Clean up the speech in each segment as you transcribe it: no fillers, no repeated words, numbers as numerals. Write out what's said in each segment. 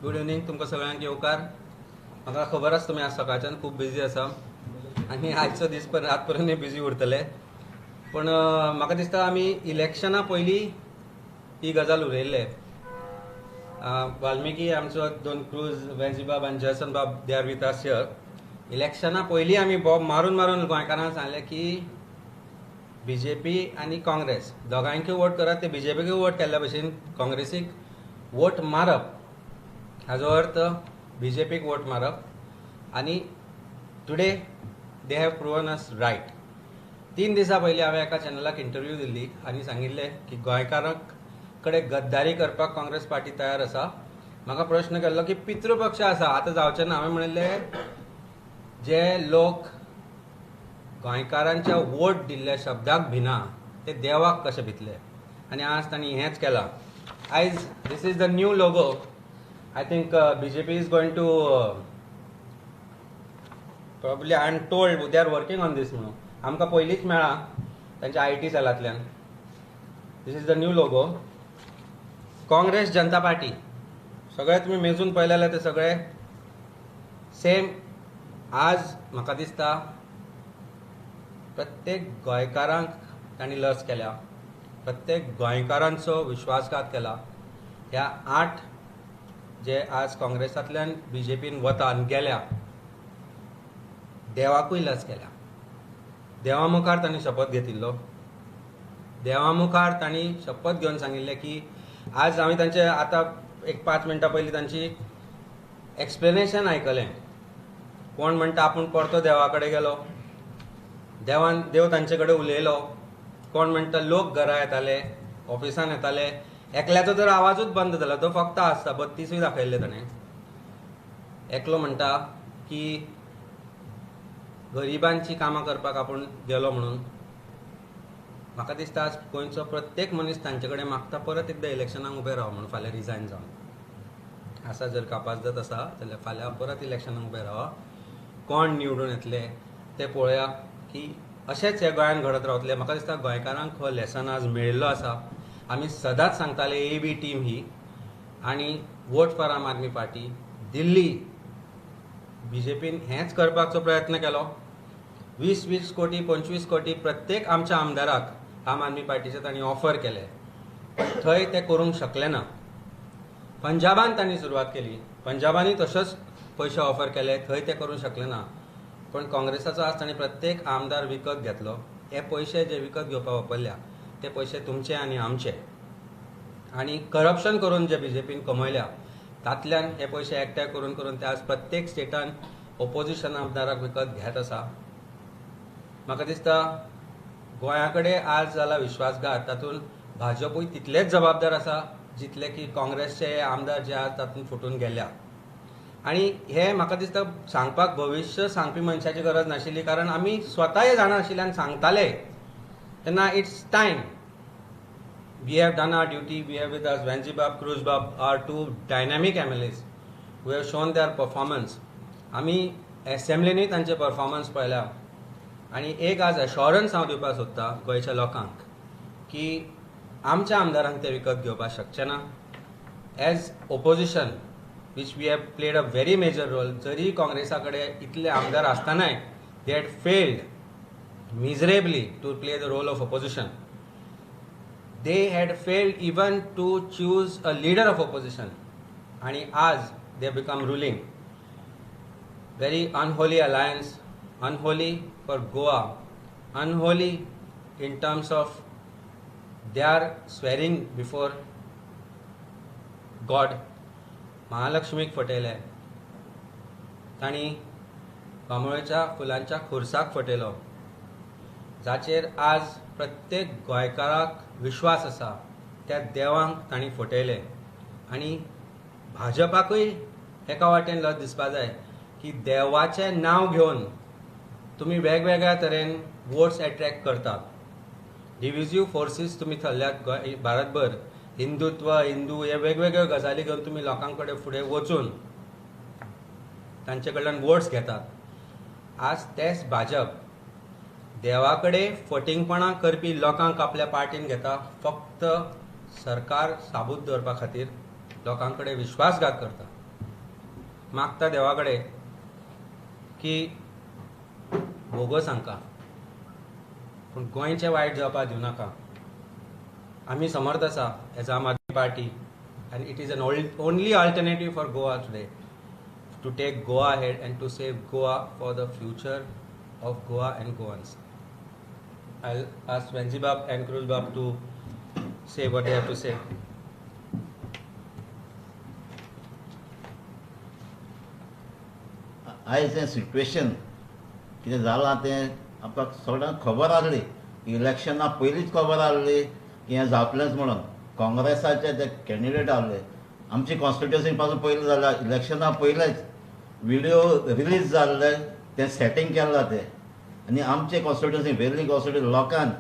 Good evening तुमकां सगळ्यांक येवकार. म्हाका खबर आसा तुमी आज सकाळच्यान खूब बिजी आसा आनी आयचो दीस रात पर्यंत बिजी उरतले. पण म्हाका दिसता आमी इलेक्शना पयलीं ही गजाल उलयल्ले. वाल्मिकी आमचो दोन क्रूज वेंजीबाब आनी जयसन बाब they are with us here. इलेक्शना पयलीं आमी बॉब मारून मारून गोंयकारांक सांगलें की बीजेपी आनी काँग्रेस दोगांयकूय वोट करात. ते बीजेपीकूय वोट केल्ल्या भशेन काँग्रेसीक वोट मारप हाजो अर्थ बीजेपीक वोट मारप. आनी today they have proven us right. 3 दिसां पयलीं हांवें एका चॅनलाक इंटरव्यू दिल्ली आनी सांगिल्लें की गोंयकारांक कडेन गद्दारी करपाक काँग्रेस पार्टी तयार आसा. म्हाका प्रश्न केल्लो की पितृपक्ष आसा आतां जावचें ना. हांवें म्हणिल्लें जे लोक गोंयकारांच्या वोट दिल्ल्या शब्दाक भिना ते देवाक कशे भितले. आनी आज तांणी हेंच केलां. आयज this is the new logo. I think BJP is going to probably I am told they are working on this म्हणून आमकां पयलींच मेळ्ळा तांच्या IT सेलांतल्यान. This is the new logo. Congress Janata party सगळे तुमी मेजून पळयले जाल्यार ते सगळे सेम. आज म्हाका दिसता प्रत्येक गोंयकारांक तांणी लज केल्या, प्रत्येक गोंयकारांचो विश्वासघात केला. ह्या 8 जे आज काँग्रेसांतल्यान बीजेपीन वता आनी गेल्या देवाकूय लज केल्या. देवा मुखार तांणी शपथ घेतिल्लो. देवा मुखार तांणी शपथ घेवन सांगिल्लें की आज हांवें तांचे आतां एक 5 मिनटां पयलीं तांची एक्सप्लेनेशन आयकलें. कोण म्हणटा आपूण परतो देवा कडेन गेलो, देव तांचे कडेन उलयलो. कोण म्हणटा लोक घरा येताले, ऑफिसान येताले, एकल्याचो तर आवाजूच बंद जाला, तो फक्त आसता. 32 दाखयल्ले ताणें. एकलो म्हणटा की गरिबांची कामां करपाक आपूण गेलो म्हणून. म्हाका दिसता आज गोंयचो प्रत्येक मनीस तांचे कडेन मागता परत एकदां इलेक्शनाक उबें राव म्हणून. फाल्यां रिजायन जावन आसा जर कापाजत आसा जाल्यार फाल्यां परत इलेक्शनाक उबें रावा. कोण निवडून येतले ते पळोवया की अशेंच हे गोंयांत घडत रावतले. म्हाका दिसता गोंयकारांक हो लेसन आज मेळिल्लो आसा. आमी सदांच सांगताले AB टीम ही आनी वोट फॉर आम आदमी पार्टी. दिल्ली बीजेपीन हेंच करपाचो प्रयत्न केलो. 20-20 कोटी 25 कोटी प्रत्येक आमच्या आमदाराक आम आदमी पार्टीचे तांणी ऑफर केले. थंय ते करूंक शकले ना. पंजाबान तांणी सुरवात केली, पंजाबांनी तशेंच पयशे ऑफर केले, थंय ते करूंक शकले ना. पण काँग्रेसाचो आज तांणी प्रत्येक आमदार विकत घेतलो. हे पयशे जे विकत घेवपाक वापरल्या ते पयशे तुमचे आनी आमचे. आनी करप्शन करून जे बीजेपीन कमयल्या तातल्यान हे पयशे एकठांय करून करून ते आज प्रत्येक स्टेटान ऑपोजिशन आमदाराक विकत घेत आसा. म्हाका दिसता गोंया कडेन आज जाला विश्वासघात. तातूंत भाजपूय तितलेच जबाबदार आसा जितले की काँग्रेसचे आमदार जे आज तातूंत फुटून गेल्या. आनी हे म्हाका दिसता सांगपाक भविश्य सांगपी मनशाची गरज नाशिल्ली, कारण आमी स्वता हे जाणा आशिल्ल्यान सांगताले तेन्ना it's time. We have done our duty. We have with us वेंजीबाब, क्रूजबाब, are 2 dynamic MLAs who have shown their performance. आमी एसेंब्लीनूय तांचे परफॉर्मन्स पळयल्या. आनी एक आज एश्योरन्स हांव दिवपाक सोदतां गोंयच्या लोकांक की आमच्या आमदारांक ते विकत घेवपाक शकचे ना. As opposition which we have played a very major role. जरी काँग्रेसा कडेन इतले आमदार आसतनाय they had failed miserably to play the role of opposition. They had failed even to choose a leader of opposition. आणि आज they have become ruling. Very unholy alliance, unholy for Goa, unholy in terms of they are swearing before God. महालक्ष्मीक फटयले, तांणी कमळाच्या फुलांच्या खुर्साक फटयलो, जाचेर आज प्रत्येक गोंयकाराक विश्वास आसा त्या देवांक तांणी फटयले. आनी भाजपाकूय एका वाटेन लज दिसपा जाय की देवाचें नांव घेवन तुमी वेगवेगळ्या तरेन वोट्स एट्रॅक्ट करतात. डिविजीव फोर्सीस तुमी थल्ल्यात भारतभर. हिंदुत्व, हिंदू हे वेगवेगळ्यो गजाली घेवन तुमी लोकां कडेन फुडें वचून तांचे कडल्यान वोट्स घेतात. आज तेच भाजप देवा कडेन फटिंगपणां करपी लोकांक आपल्या पार्टीन घेता. फक्त सरकार साबूत दवरपा खातीर लोकां कडेन विश्वासघात करता. मागता देवा कडेन की बोगस हांकां पूण गोंयचें वायट जावपाक दिवं नाका. आमी समर्थ आसा एज आम Aadmi party and it is an only alternative for Goa today to take Goa ahead and to save Goa for the future of Goa and Goans. I'll ask Venzibab and Krulbab to say what they have to say. आयज हें situation कितें जालां तें आमकां सगळ्यांक खबर आसली. इलेक्शना पयलींच खबर आसली की हें जातलेंच म्हणून. काँग्रेसाचे जे कॅन्डिडेट आसले आमची कॉन्स्टिट्युएन्सी पासून पयलीं जाल्यार इलेक्शना पयलेंच व्हिडियो रिलीज जाल्ले तें सेटींग केल्लां तें आनी आमचे कॉन्स्टिट्युएन्सी वेरली कॉन्स्टिट्युएन्सी लोकांन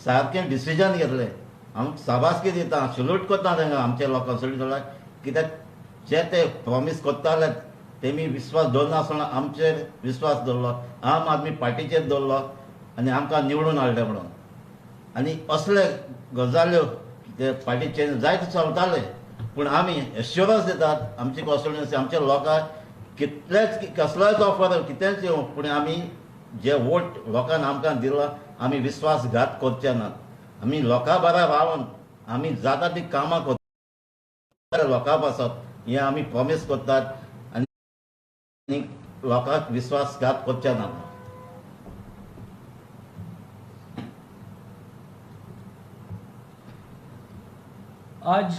सारकें डिसिजन घेतलें. हांव शाबासकी दिता, सल्यूट करता तांकां आमच्या कॉन्स्टिट्युएन्सीला, कित्याक जे ते प्रॉमीस करताले तेमी विस्वास दवरनासतना आमचेर विस्वास दवरलो, आम आदमी पार्टीचेर दवरलो आनी आमकां निवडून हाडले म्हणून. आनी असले गजाल्यो ते पार्टी चेंज जायत चलताले पूण आमी एश्युरन्स दितात आमची कॉन्स्टिट्युएन्सी आमच्या लोकांक कितलेच कसलोच ऑफर कितेंच येवं पूण आमी जे वोट लोकांन आमकां दिला आमी विस्वासघात करचे नात. आमी लोकां बरा रावन आमी जाता ती कामां करता लोकां पासत हें आमी प्रॉमीस करतात आनी लोकांक विस्वासघात करचे नात. आज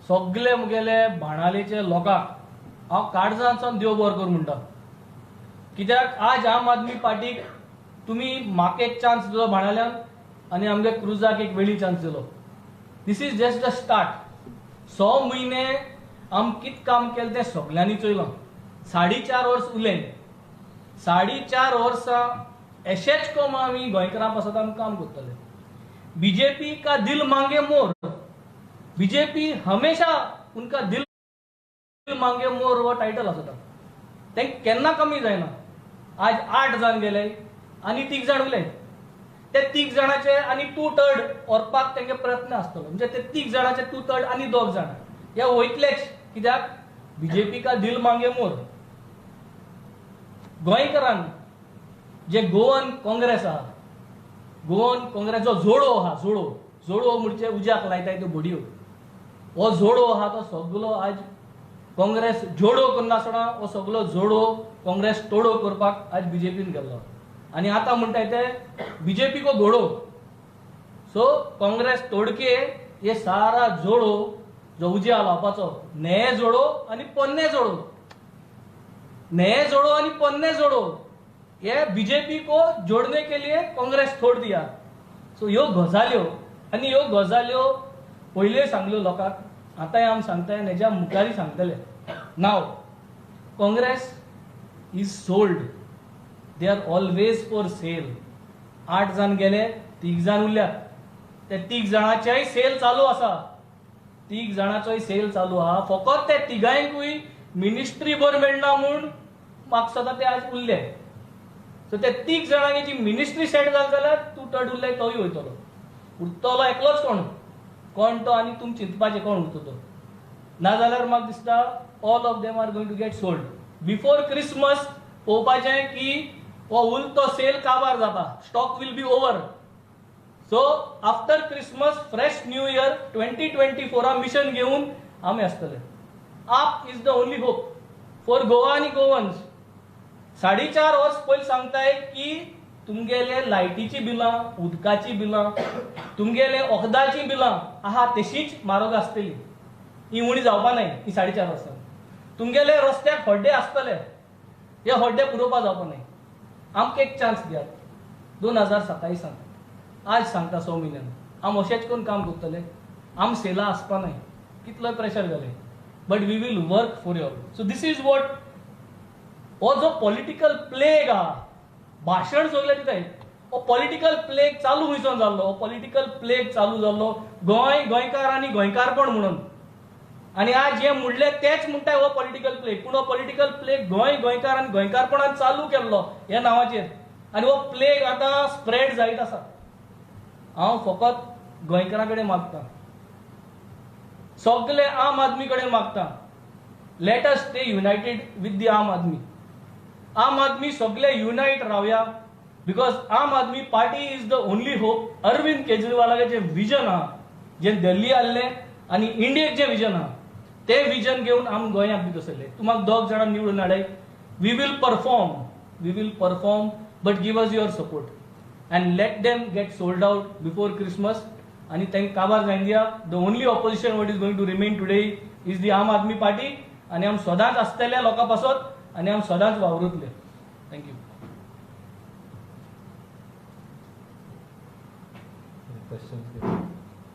सगळे मुगेले बाणालेचे लोकांक हांव काळजांतल्यान देव बरो कर म्हणटा. कित्याक आज आम आदमी पार्टीक तुमी म्हाका एक चान्स दिलो बाणाल्यान आनी आमगे क्रुजाक एक वेगळी चान्स दिलो. This is just the start. 6 म्हयने आम कितें काम केलें तें सगळ्यांनी चोयलां. 4.5 वर्स उरले. 4.5 वर्सां अशेंच करून आमी गोंयकारां पासत आमी काम करतले. बीजेपी का दिल मांगे मोर. बीजेपी हमेशा उनका दिल मांगे मोर वो टायटल आसता तें केन्ना कमी जायना. आज 8 जाण गेले आनी 3 जाण उरले. ते 3 जाणांचे आनी 2/3 व्हरपाक तेंगे प्रयत्न आसतलो. म्हणजे ते 3 जाणांचे 2/3 आनी 2 जाण हे वयतलेच. कित्याक बीजेपी का दिल मांगे मोर. गोंयकारांक जे गोवन काँग्रेस आहा, गोवन काँग्रेसचो जोडो आहा, जोडो म्हणजे उज्याक लायताय त्यो बडयो, हो जोडो आहा तो सगळो आज काँग्रेस जोडो करनासतना हो सगळो जोडो काँग्रेस तोडो करपाक आज बीजेपीन गेल्लो. आनी आतां म्हणटाय ते बीजेपी को घोडो. सो काँग्रेस तोडके हे सारा जोडो जो उज्या लावपाचो नये जोडो आनी पोन्ने जोडो, नये जोडो आनी पोन्ने जोडो ये बीजेपी को जोड़ने के लिए कांग्रेस छोड़ दिया. सो ह्यो गजाल्यो आनी ह्यो गजाल्यो पयले सांगल्यो लोकांक, आतांय आमी सांगताय आनी हेज्या मुखारी सांगतले. Now Congress is sold. They are always for sale. 8 जाण गेले, 3 जाण उरल्यात. ते 3 जाणांचेय सेल चालू आसा. 3 जाणांचोय सेल चालू आहा. फकत ते 3गांयकूय मिनिस्ट्री भर मेळना म्हूण म्हाका सदां ते आज उरले. सो ते 3 जाणांची जी मिनिस्ट्री सेट जाली जाल्यार 2/3 उरले तोय वयतलो. उरतलो एकलोच कोण तो आनी तुमी चिंतपाचें कोण उरतलो. नाजाल्यार म्हाका दिसता all of them are going to get sold before Christmas. पळोवपाचें की हो उरतो सेल काबार जाता. Stock will be over. So after Christmas fresh new year 2024 mission घेवन आमी आसतले. AAP is the only hope for Goa आनी गोवन्स. 4.5 वर्स पयलीं सांगताय की तुमगेले लायटीची बिलां, उदकाची बिलां, तुमगेले वखदाची बिलां आहा तशीच म्हारग आसतली. ही उणी जावपा नाय ही 4.5 वर्सां. तुमगेले रस्त्याक हड्डे आसतले, हे हड्डे पुरोवपा जावपा नाय. आमकां एक चान्स दियात. 2027 आज सांगता 6 म्हयन्यान आम अशेंच करून काम करतले. आम सेला आसपा नाय. कितलोय प्रेशर घाले but we will work for you all. So this is what हो जो पॉलिटिकल प्लेग आहा, भाशण सगळे दिताय, हो पॉलिटिकल प्लेग चालू खंयसून जाल्लो. हो पॉलिटिकल प्लेग चालू जाल्लो गोंयकार आनी गोंयकारपण म्हणून. आनी आज जे म्हणले तेच म्हणटाय हो पॉलिटिकल प्लेग. पूण हो पॉलिटिकल प्लेग गोंयकार आनी गोंयकारपणान चालू केल्लो ह्या नांवाचेर. आनी हो प्लेग आतां स्प्रेड जायत आसा. हांव फकत गोंयकारां कडेन मागतां, सगळे आम आदमी कडेन मागतां let us stay united with the Aam Aadmi. Aam Aadmi सगळे युनाइट रावया, because Aam Aadmi party is the only hope. Arvind केजरीवालाचे जे विजन आहा, जे दिल्ली आसले आनी इंडियेक जे विजन आहा, ते विजन घेवन आम गोंयांत बी बसयले. तुम्हाक दोग जाणां निवडून हाडय. We will perform, but give us your support and let them get sold out before Christmas. आणि तांकां काबार जावन दिया. The only opposition what is going to remain today is the Aam Aadmi party. आणि आम सदांच आसतले लोकां पासत आणि आम सदांच वावरुतले. थँक्यू.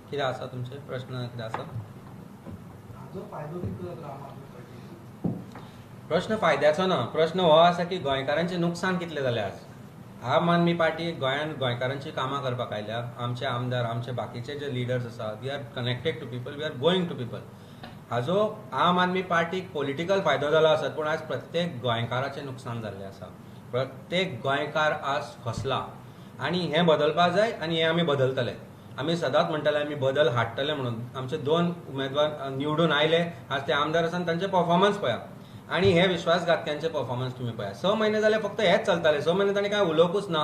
कितें आसा तुमचे प्रश्न? कितें आसा? प्रश्न फायद्याचो ना. प्रश्न हो आसा की गोंयकारांचें नुकसान कितलें जालें आज. आम आदमी पार्टी गोंयांत गोंयकारांची कामां करपाक आयल्या. आमचे आमदार, आमचे बाकीचे जे लिडर्स आसा, we are connected to people, we are going to people. हाजो आम आदमी पार्टीक पॉलिटिकल फायदो जालो आसत, पूण आज प्रत्येक गोंयकाराचें नुकसान जाल्लें आसा. प्रत्येक गोंयकार आज फसला आनी हें बदलपाक जाय आनी हें आमी बदलतले. आमी सदांच म्हणटाले आमी बदल हाडटले म्हणून. आमचे 2 उमेदवार निवडून आयले. आज ते आमदार आसात, तांचे परफॉर्मन्स पळया आनी हे विश्वासघातक्यांचे परफॉर्मन्स तुमी पळया. 6 म्हयने जाले फक्त हेच चलताले. 6 म्हयने तांणी काय उलोवंकूच ना.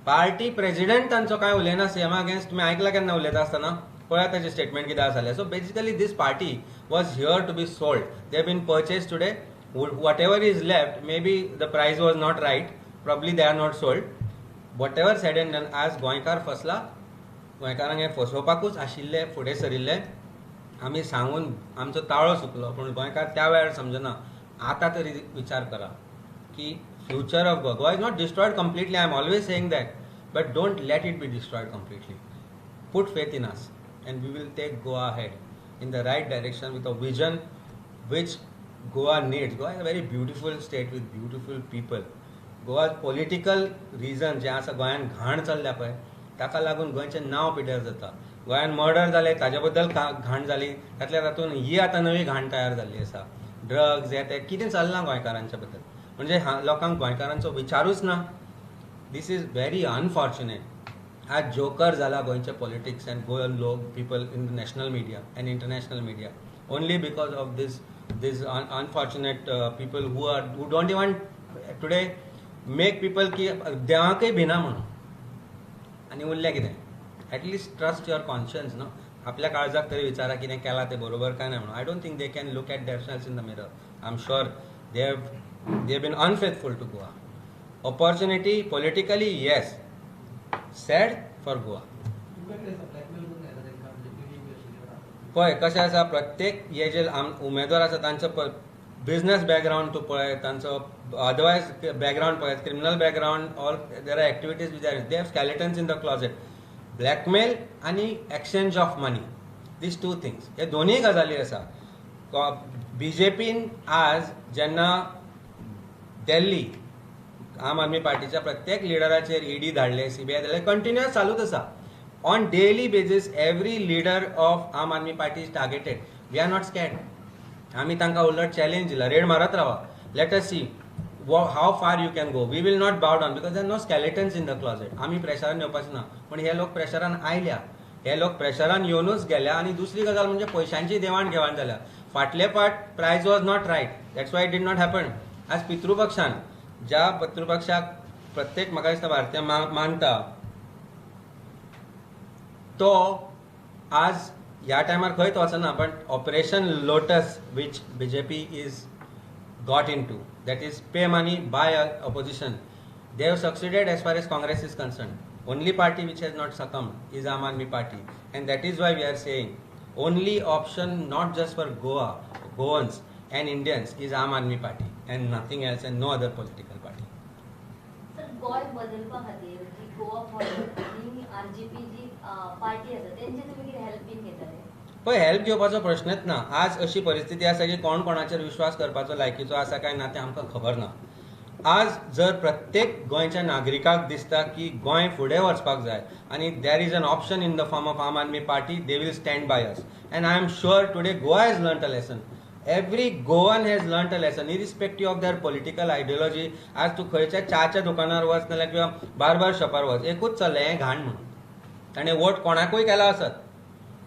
पार्टी प्रेसिडेंट तांचो काय उलयना सीएमा अगेन्स्ट. तुमी आयकला केन्ना उलयता आसतना? पळया ताचे स्टेटमेंट कितें आसलें. So basically this party was here to be sold. They have been purchase today. Whatever is left, maybe the price was not right, probably they are not sold. Whatever said and done, आज गोंयकार फसला. गोंयकारांक हें फसोवपाकूच आशिल्ले, फुडें सरिल्ले. आमी सांगून आमचो ताळो सुकलो, पूण गोंयकार त्या वेळार समजना. आतां तरी विचार करा की future of Goa is not destroyed completely. I am always saying that, but don't let it be destroyed completely. Put faith in us and we will take Goa ahead in the right direction with a vision which Goa needs. Goa is a very beautiful state with beautiful people. Goa's political reason जे आसा गोंयान घाण चल्ल्या पळय, ताका लागून गोंयचें नांव पिड्यार जाता. गोंयान मर्डर जाले, ताजे बद्दल घाण जाली. तातल्या तातूंत ही आतां नवी घाण तयार जाल्ली आसा. ड्रग्स हे ते कितें चलना गोंयकारांच्या बद्दल. म्हणजे लोकांक गोंयकारांचो विचारूच ना. This is very unfortunate. आज जोकर जाला गोंयचे पॉलिटिक्स एंड गोयन लोक people in the national media and international media only because of this unfortunate people who don't even today make people की देवाकय भिना म्हणून. आनी उरलें कितें? एटलिस्ट ट्रस्ट युअर कॉन्शियन्स न्हू. आपल्या काळजाक तरी विचारा कितें केलां तें बरोबर काय ना म्हणून. I don't think they can look at themselves in the mirror. I am sure they have been unfaithful to Goa. Opportunity politically, yes. Sad for Goa. पळय कशें आसा, प्रत्येक हे जे उमेदवार आसा तांचो बिझनेस बॅकग्रावंड तूं पळय, तांचो अदरवायज बॅकग्रावंड पळय, criminal background or there are activities which are they have skeletons in the closet. Blackmail आनी exchange of money, these 2 things, हे दोनूय गजाली आसा. बीजेपीन आज जेन्ना दिल्ली आम आदमी पार्टीच्या प्रत्येक लिडराचेर ईडी धाडले, सीबीआय धाडले, कंटिन्युअस चालूच आसा. On daily basis every leader of Aam Aadmi party is targeted. We are not scared. आमी तांकां उलट चॅलेंज दिला, रेड मारत रावा. Let us see how far you can go. We will not bow down because there no skeletons in the closet. आमी प्रेशरान येवपाचे ना, पण हे लोक प्रेशरान आयल्या, हे लोक प्रेशरान येवनूच गेल्या. आनी दुसरी गजाल म्हणजे पयशांची देवाण घेवाण जाल्या. फाटले पाट price was not right, that's why it did not happen. आज पितृपक्षान, ज्या पितृपक्षाक प्रत्येक म्हाका दिसता भारतीय मानता, तो आज ह्या टायमार खंयच वचना. पण operation lotus which BJP is got into, that is pay money buy opposition, they have succeeded as far as Congress is concern. Only party which has not succumbed is Aam Aadmi Party, and that is why we are saying only option not just for Goa, Goans and Indians is Aam Aadmi Party and nothing else and no other political party. Sir गोय बदलपा खातीर जी Goa forward ही RGP जी party आसा तेंचे तुमी कितें help bin घेतले? पळय help घेवपाचो प्रश्नच ना. आज अशी परिस्थिती आसा की कोण कोणाचेर विश्वास करपाचो लायकीचो आसा काय ना तें आमकां खबर ना. आज जर प्रत्येक गोंयच्या नागरिकाक दिसता की गोंय फुडें वचपाक जाय आनी there is an option in the form of Aam Aadmi party, they will stand by us. And I am sure today Goa has learned a lesson. Every Goan has learned a lesson irrespective of their political ideology. आज तूं खंयच्या च्याच्या दुकानार वच नाल्यार किंवा बार्बर शॉपार वच, एकूच चल्लें हें घाण म्हणून. ताणें वोट कोणाकूय केला आसत,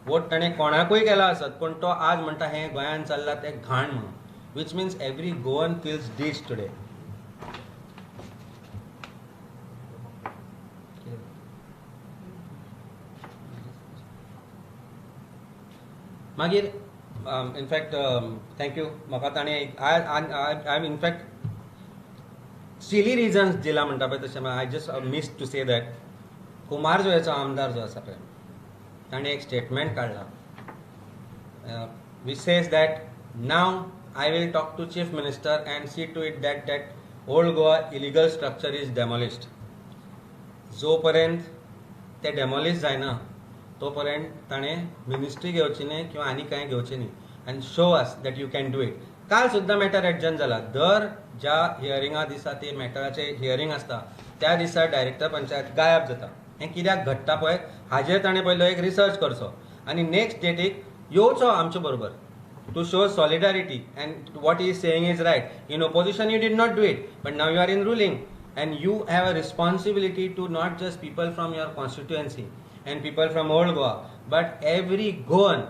वोट ताणें कोणाकूय केला आसत, पूण तो आज म्हणटा हें गोंयान चल्लां तें घाण म्हणून. which means every Goan feels ditched today. Magir, in fact, thank you. म्हाका ताणें I'm in fact silly reasons दिला म्हणटा पळय तशें I just missed to say that Kumar जोयाचो आमदार जो आसा पळय ताणें एक स्टेटमेंट काडला which says that now I will talk to Chief Minister and see to it that old Goa illegal structure is demolished. जोपर्यंत ते डेमोलिश जायना तोपर्यंत ताणें मिनिस्ट्री घेवची न्ही किंवा आनी कांय घेवचें न्ही आनी show us that you can do it. काल सुद्दां मॅटर एडजन जाला. दर ज्या हियरिंगा दिसा ते मॅटराचें हियरिंग आसता त्या दिसा डायरेक्टर पंचायत गायब जाता. हें कित्याक घडटा पळय हाजेर ताणें पयलो एक रिसर्च करचो आनी नेक्स्ट डेटीक येवचो आमचे बरोबर to show solidarity, and what he is saying is right. In opposition you did not do it, but now you are in ruling and you have a responsibility to not just people from your constituency and people from old Goa, but every Goan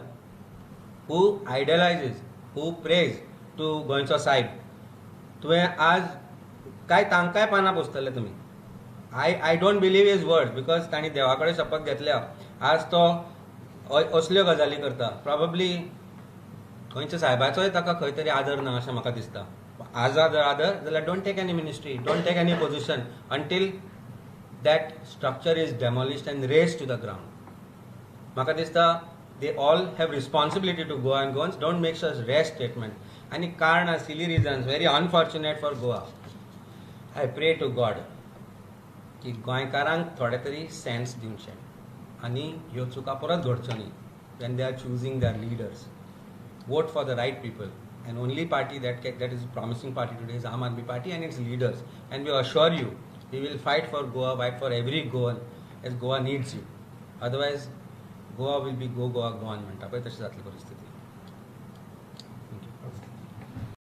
who idolizes, who prays to गोंयचो सायब. तुवें आज काय तांकांय पानां पोसतले तुमी. I don't believe his words because तांणी देवा कडेन शपथ घेतल्या. आज तो असल्यो गजाली करता. प्रॉबेबली खंयच्या सायबाचोय ताका खंय तरी आदर ना अशें म्हाका दिसता. आज आदर जाल्यार don't take any ministry, don't take any position until that structure is demolished and razed to the ground. म्हाका दिसता they all have responsibility to Goa and Goans. Don't make such rash statement आनी कारणां silly reasons very unfortunate for Goa. I pray to God की गोंयकारांक थोडे तरी sense दिवचें आनी ह्यो चुका परत घडच्यो न्ही. When they are choosing their leaders, vote for the right people, and only party that is a promising party today is Aam Aadmi Party and its leaders, and we assure you we will fight for Goa, fight for every Goan as Goa needs you. Otherwise Goa will be Goa gone म्हणटा पळय तशी जातली परिस्थिती.